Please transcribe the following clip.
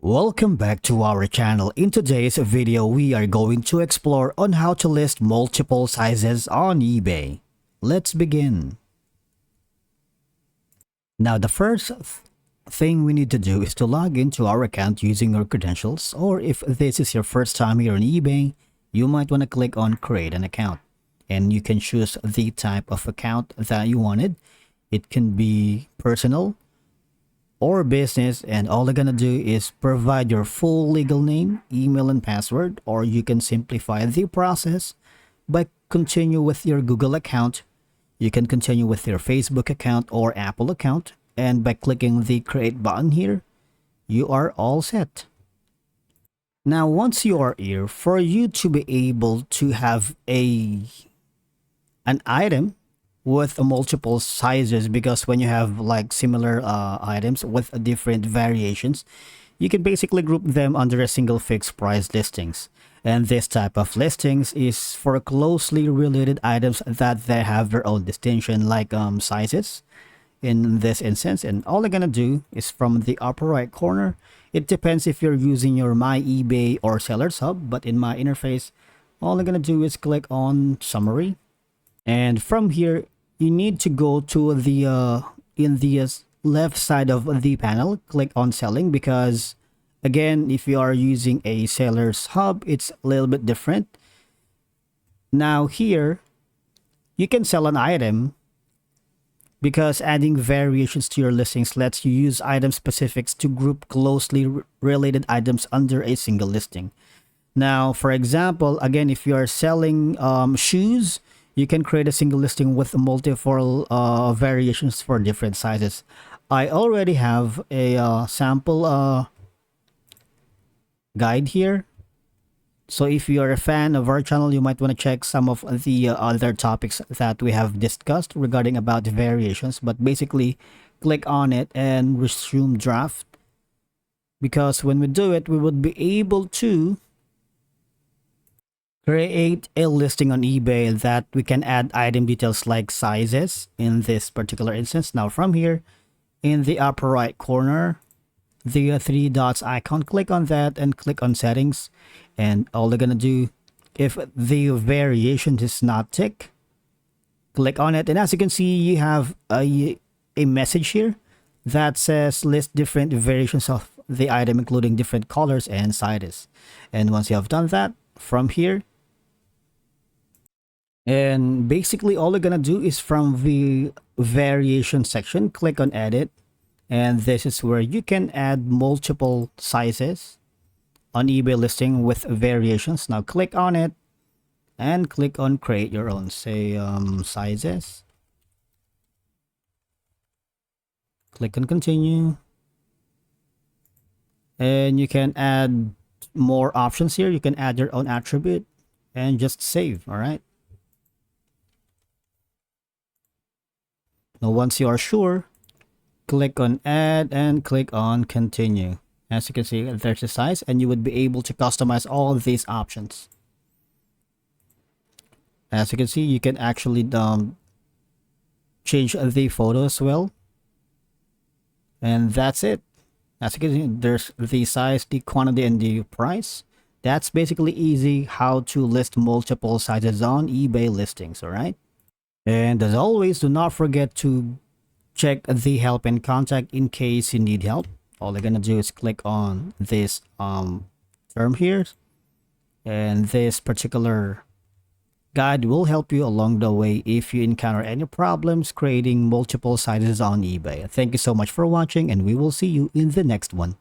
Welcome back to our channel. In today's video, we are going to explore on how to list multiple sizes on eBay. Let's begin. Now, the first thing we need to do is to log into our account using your credentials, or if this is your first time here on eBay, you might want to click on create an account and you can choose the type of account that you wanted. It can be personal or business, and all they're gonna do is provide your full legal name, email, and password, or you can simplify the process by continue with your Google account. You can continue with your Facebook account or Apple account, and by clicking the create button here, you are all set. Now, once you are here, for you to be able to have an item with multiple sizes, because when you have like similar items with different variations, you can basically group them under a single fixed price listings. And this type of listings is for closely related items that they have their own distinction, like sizes in this instance. And all they're gonna do is from the upper right corner, it depends if you're using your My eBay or Sellers Hub, but in my interface, all I'm gonna do is click on summary, and from here you need to go to the in the left side of the panel, click on selling, because again, if you are using a Sellers Hub, it's a little bit different. Now here you can sell an item, because adding variations to your listings lets you use item specifics to group closely related items under a single listing. Now, for example, again, if you are selling shoes, you can create a single listing with multiple variations for different sizes. I already have a sample guide here. So if you're a fan of our channel, you might want to check some of the other topics that we have discussed regarding about variations. But basically, click on it and resume draft, because when we do it, we would be able to create a listing on eBay that we can add item details like sizes in this particular instance. Now from here, in the upper right corner, the three dots icon, click on that and click on settings. And all they're gonna do, if the variation is not tick, click on it. And as you can see, you have a message here that says list different variations of the item, including different colors and sizes. And once you have done that, from here, and basically all you're gonna do is from the variation section, click on edit, and this is where you can add multiple sizes on eBay listing with variations. Now click on it and click on create your own, say sizes, click on continue, and you can add more options here. You can add your own attribute and just save. All right, now once you are sure, click on add and click on continue. As you can see, there's the size, and you would be able to customize all of these options. As you can see, you can actually change the photo as well. And that's it. As you can see, there's the size, the quantity, and the price. That's basically easy how to list multiple sizes on eBay listings, all right? And as always, do not forget to check the help and contact in case you need help. All you're gonna do is click on this term here, and this particular guide will help you along the way if you encounter any problems creating multiple sizes on eBay. Thank you so much for watching, and we will see you in the next one.